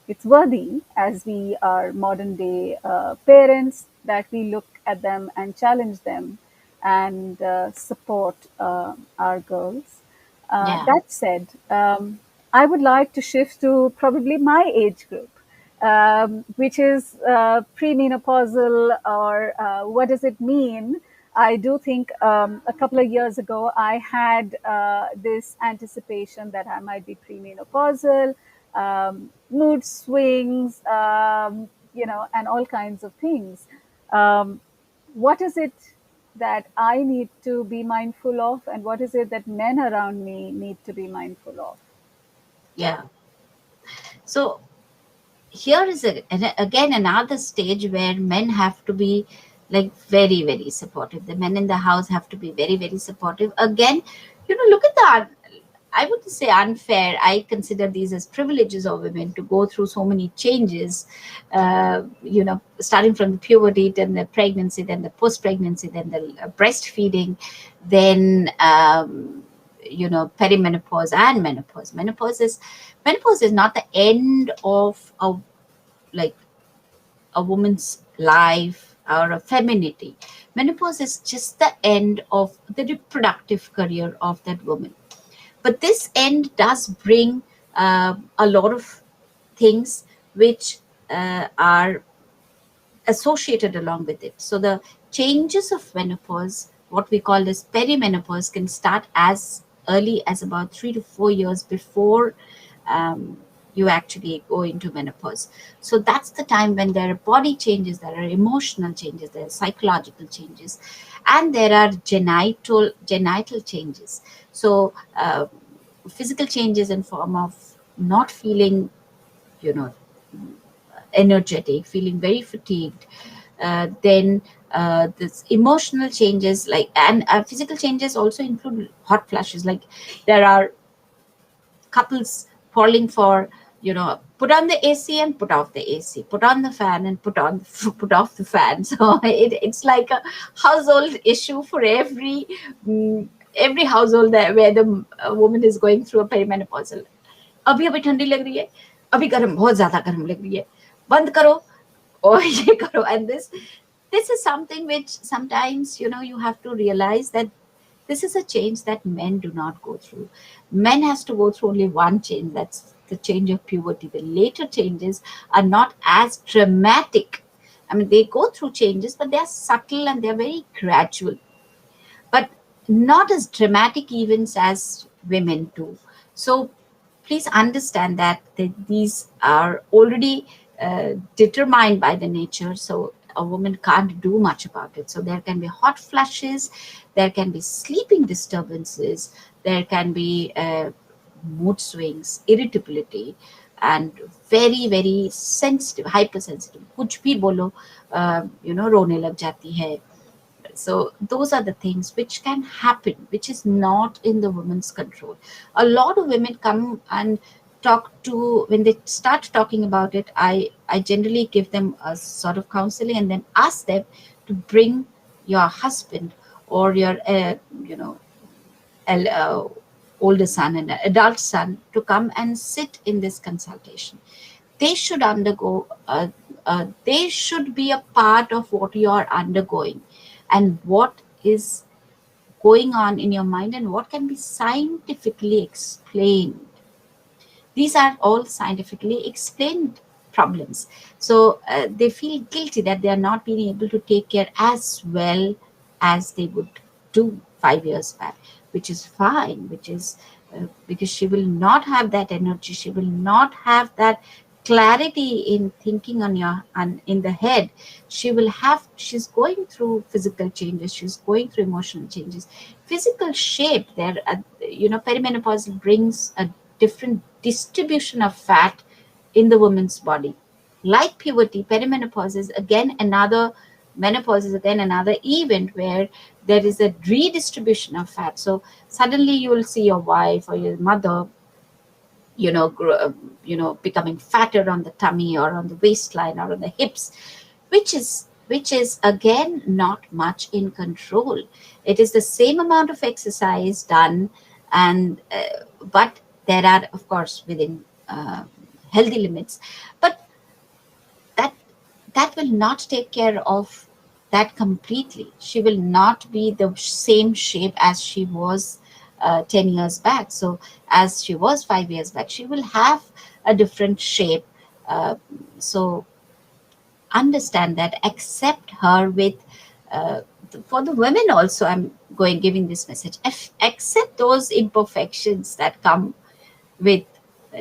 it's worthy, as we are modern day parents, that we look at them and challenge them and support our girls. Yeah, That said, I would like to shift to probably my age group, which is premenopausal, or what does it mean? I do think a couple of years ago I had this anticipation that I might be premenopausal, mood swings, and all kinds of things. Um, what is it that I need to be mindful of, and what is it that men around me need to be mindful of? yeah. So here is again another stage where men have to be like very, very supportive. The men in the house have to be very, very supportive. Again, look at I would say unfair. I consider these as privileges of women to go through so many changes, starting from the puberty, then the pregnancy, then the post-pregnancy, then the breastfeeding, then, perimenopause and menopause. Menopause is not the end of like a woman's life or a femininity. Menopause is just the end of the reproductive career of that woman. But this end does bring a lot of things which are associated along with it. So the changes of menopause, what we call as perimenopause, can start as early as about 3 to 4 years before um, you actually go into menopause. So that's the time when there are body changes, there are emotional changes, there are psychological changes, and there are genital changes. So physical changes in form of not feeling, you know, energetic, feeling very fatigued. Then this emotional changes, like, and physical changes also include hot flashes. Like there are couples falling for, put on the AC and put off the AC, put on the fan and put off the fan. So it's like a household issue for every household where the woman is going through a perimenopausal. अभी अभी ठंडी लग रही है, अभी गर्म, बहुत ज्यादा गर्म लग रही है, बंद करो और ये करो. And this is something which sometimes, you have to realize that this is a change that men do not go through. Men has to go through only one change, that's the change of puberty. The later changes are not as dramatic. I mean, they go through changes, but they're subtle and they're very gradual, but not as dramatic events as women do. So please understand that these are already determined by the nature. So a woman can't do much about it. So there can be hot flushes, there can be sleeping disturbances, there can be mood swings, irritability, and very, very sensitive, hypersensitive. कुछ भी बोलो, रोने लग जाती है. So those are the things which can happen, which is not in the woman's control. A lot of women come and talk to, when they start talking about it, I generally give them a sort of counseling and then ask them to bring your husband or your older son and an adult son to come and sit in this consultation. They should undergo, they should be a part of what you are undergoing and what is going on in your mind and what can be scientifically explained. These are all scientifically explained problems. So they feel guilty that they are not being able to take care as well as they would do 5 years back, which is fine, which is because she will not have that energy, she will not have that clarity in thinking on your in the head. She's going through physical changes, she's going through emotional changes, physical shape there. Perimenopause brings a different distribution of fat in the woman's body. Like puberty, perimenopause is again another menopause is again another event where there is a redistribution of fat. So suddenly you will see your wife or your mother, becoming fatter on the tummy or on the waistline or on the hips, which is again not much in control. It is the same amount of exercise done, and but there are, of course, within healthy limits, but that that will not take care of that completely. She will not be the same shape as she was 10 years back. So as she was 5 years back, she will have a different shape. uh, so understand that, accept her with uh, for the women also. I'm going giving this message: accept those imperfections that come with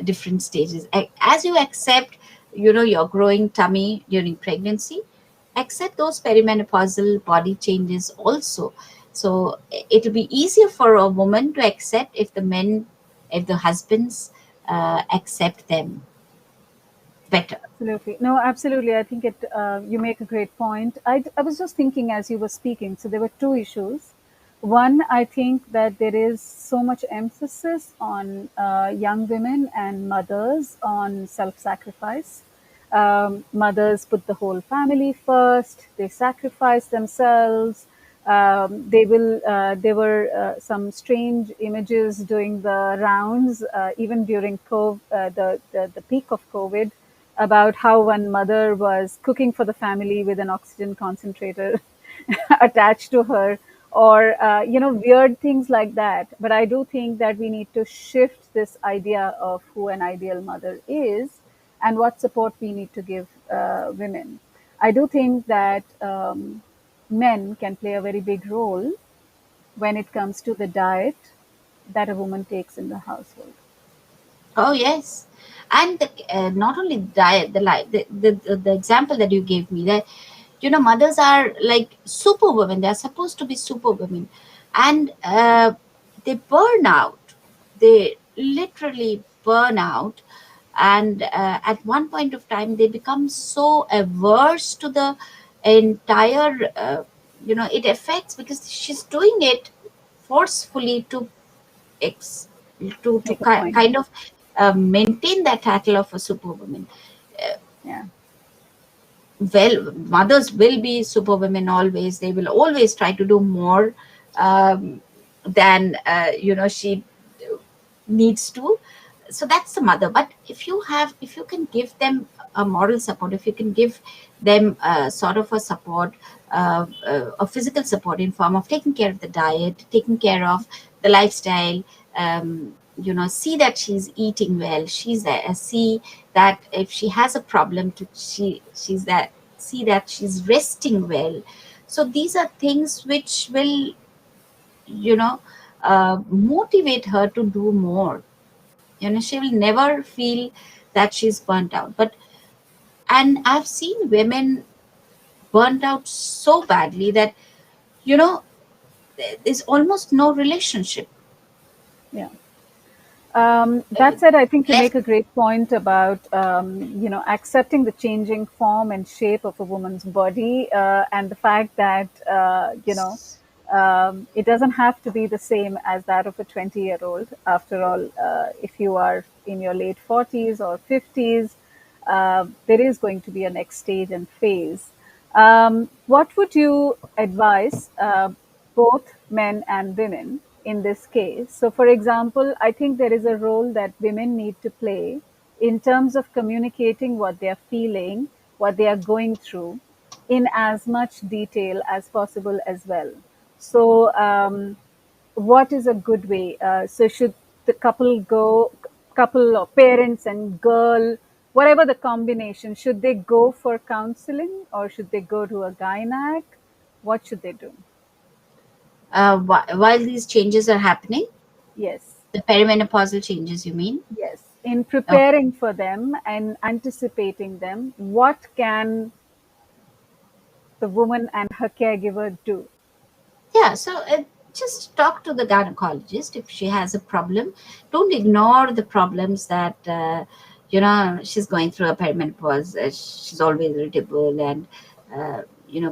different stages. As you accept, your growing tummy during pregnancy, accept those perimenopausal body changes also. So it'll be easier for a woman to accept if the husbands accept them better. Absolutely. No, absolutely. I think you make a great point. I was just thinking as you were speaking. So there were two issues. One, I think that there is so much emphasis on young women and mothers on self sacrifice. Mothers put the whole family first, they sacrifice themselves. There were some strange images doing the rounds, even during the peak of COVID, about how one mother was cooking for the family with an oxygen concentrator attached to her, or weird things like that. But I do think that we need to shift this idea of who an ideal mother is and what support we need to give women. I do think that men can play a very big role when it comes to the diet that a woman takes in the household. Oh yes, and not only diet, the example that you gave me, that mothers are like superwomen. They are supposed to be superwomen, and they burn out. They literally burn out, and at one point of time, they become so averse to the entire. It affects because she's doing it forcefully to ex to Make a point. kind of maintain that title of a superwoman. Yeah. Well, mothers will be superwomen always. They will always try to do more than she needs to. So that's the mother. But if you can give them a moral support, if you can give them sort of a support, a physical support in form of taking care of the diet, taking care of the lifestyle, see that she's eating well, she's there, see that if she has a problem, she's that, see that she's resting well. So these are things which will, you know motivate her to do more. She will never feel that she's burnt out. And I've seen women burnt out so badly that, you know there's almost no relationship Yeah. That said, I think you left. make a great point about accepting the changing form and shape of a woman's body, and the fact that it doesn't have to be the same as that of a 20-year-old. After all, if you are in your late 40s or 50s, there is going to be a next stage and phase. What would you advise both men and women in this case. So, for example, I think there is a role that women need to play in terms of communicating what they are feeling, what they are going through, in as much detail as possible as well. So, what is a good way? So, should the couple or parents and girl, whatever the combination, should they go for counseling or should they go to a gynac? What should they do? While these changes are happening, Yes. the perimenopausal changes, you mean? Yes, in Okay. preparing for them and anticipating them, what can the woman and her caregiver do? Yeah, so just talk to the gynecologist if she has a problem. Don't ignore the problems that, she's going through a perimenopause. She's always irritable and,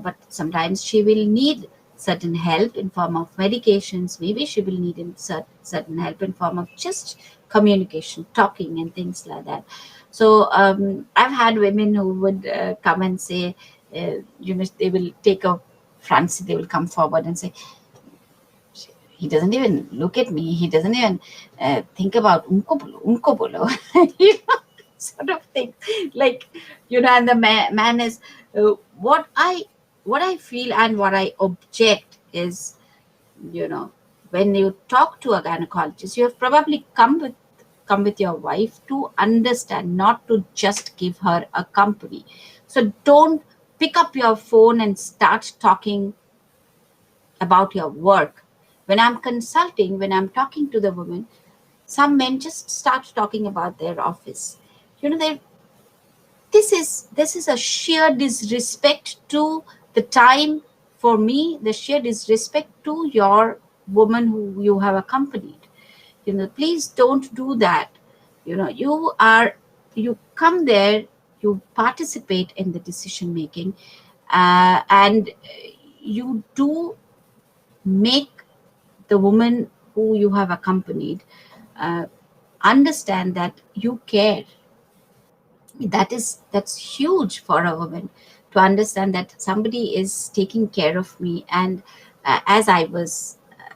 but sometimes she will need certain help in form of medications. Maybe she will need certain help in form of just communication, talking and things like that. So I've had women who would come and say, they will take a fancy, they will come forward and say, he doesn't even look at me. He doesn't even think about unko bolo, you know, sort of thing. Like, and the man is uh, what I what I feel and what I object is, you know, when you talk to a gynecologist, you have probably come with your wife to understand, not to just give her a company. So don't pick up your phone and start talking about your work. When I'm consulting, when I'm talking to the woman, some men just start talking about their office. They this is a sheer disrespect to the time. For me, the sheer disrespect to your woman who you have accompanied. Please don't do that. You come there, you participate in the decision making, and you do make the woman who you have accompanied uh, understand that you care. That's huge for a woman, to understand that somebody is taking care of me, and as I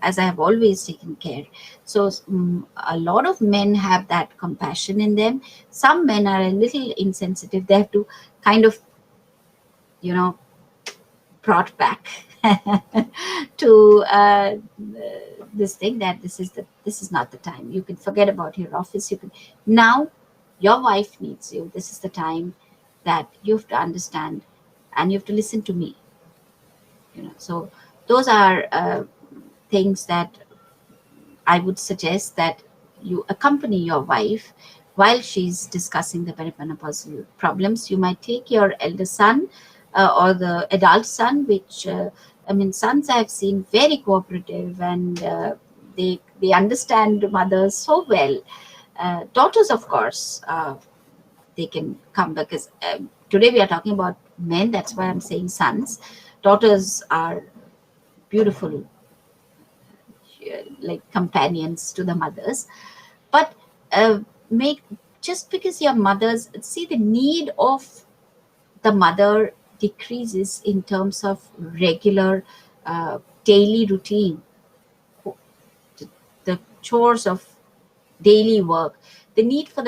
have always taken care. So a lot of men have that compassion in them. Some men are a little insensitive. They have to kind of, you know brought back to this thing, that this is not the time. You can forget about your office. You can now, your wife needs you. This is the time that you have to understand, and you have to listen to me. So those are things that I would suggest, that you accompany your wife while she's discussing the perimenopausal problems. You might take your elder son or the adult son, which, sons I have seen very cooperative, and they understand mothers so well. Daughters, of course, they can come, because today we are talking about men. That's why I'm saying sons. Daughters are beautiful, like companions to the mothers. But make just because your mothers, see, the need of the mother decreases in terms of regular daily routine, the chores of daily work. The need of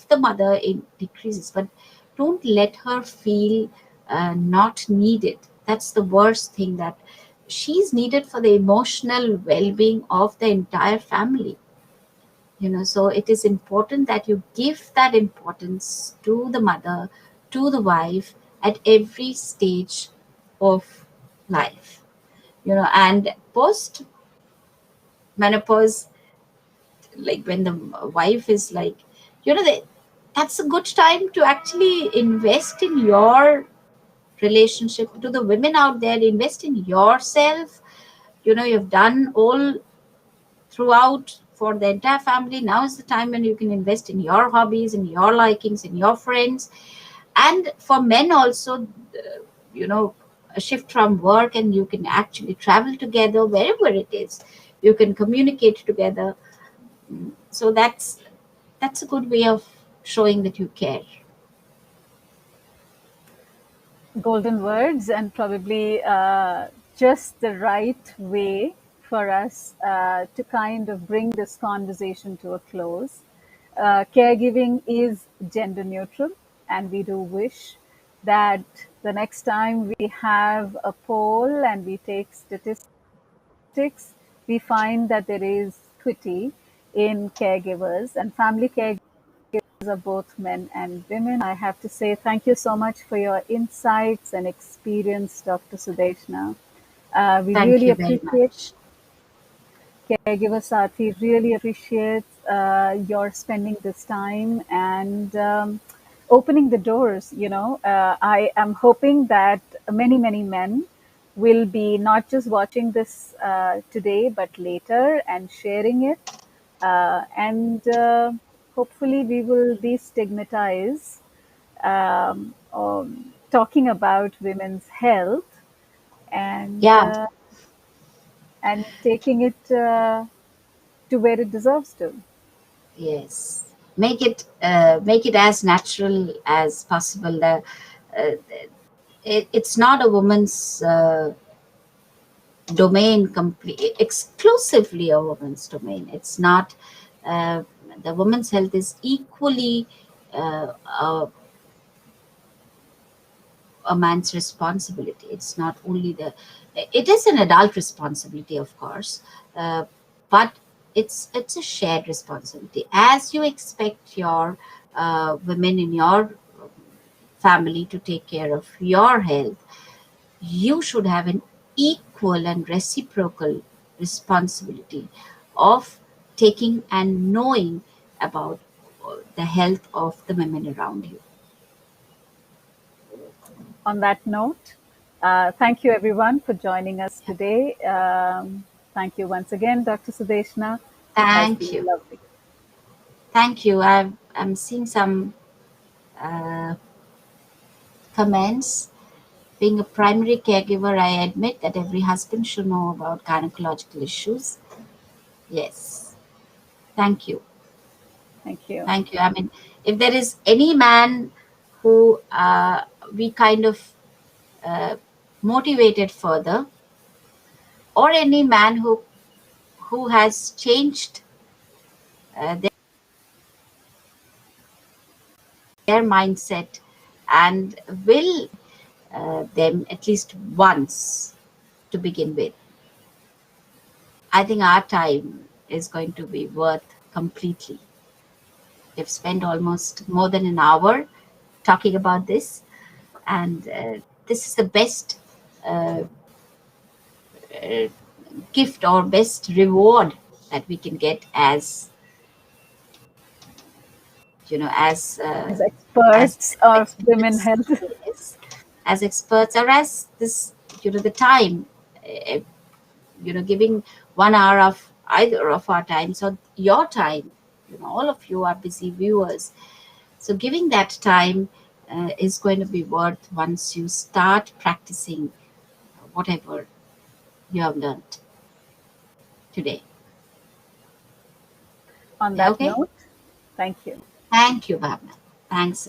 the mother, it decreases. But don't let her feel not needed. That's the worst thing, that she's needed for the emotional well-being of the entire family. So it is important that you give that importance to the mother, to the wife, at every stage of life. And post menopause, like when the wife is like, that's a good time to actually invest in your relationship. To the women out there, invest in yourself. You've done all throughout for the entire family. Now is the time when you can invest in your hobbies, in your likings, in your friends. And for men also, a shift from work, and you can actually travel together wherever it is. You can communicate together. So that's a good way of showing that you care. Golden words, and probably just the right way for us to kind of bring this conversation to a close. Caregiving is gender neutral, and we do wish that the next time we have a poll and we take statistics, we find that there is equity in caregivers, and family caregivers are both men and women. I have to say thank you so much for your insights and experience, Dr. Sudeshna. We Thank really you very appreciate much. Caregiver Sati, really appreciates your spending this time and opening the doors. I am hoping that many men will be not just watching this today, but later and sharing it. And hopefully, we will destigmatize talking about women's health and Yeah, uh, and taking it to where it deserves to. yes. Make it as natural as possible. Uh, it's not a woman's domain, exclusively a woman's domain. It's not. Uh, the woman's health is equally uh, a, a man's responsibility. It's not only the. It is an adult responsibility, of course, but it's a shared responsibility. As you expect your women in your family to take care of your health, you should have an equal and reciprocal responsibility of taking and knowing about the health of the women around you. On that note, thank you everyone for joining us Yeah. today. Thank you once again, Dr. Sudeshna. It has Thank been you. lovely. Thank you. I'm seeing some uh, comments. Being a primary caregiver, I admit that every husband should know about gynecological issues. Yes. Thank you. Thank you. Thank you. I mean, if there is any man who we kind of uh, motivated further, or any man who has changed their mindset and will them at least once to begin with, I think our time is going to be worth completely. We've spent almost more than an hour talking about this, and this is the best uh, uh, gift or best reward that we can get as as As experts as of women experts. health, Yes, as experts, or as this the time, uh, giving 1 hour of either of our time, so your time, all of you are busy viewers, so giving that time is going to be worth once you start practicing whatever you have learned today. on that Okay, note, thank you. thank you, Bhavana. Thanks.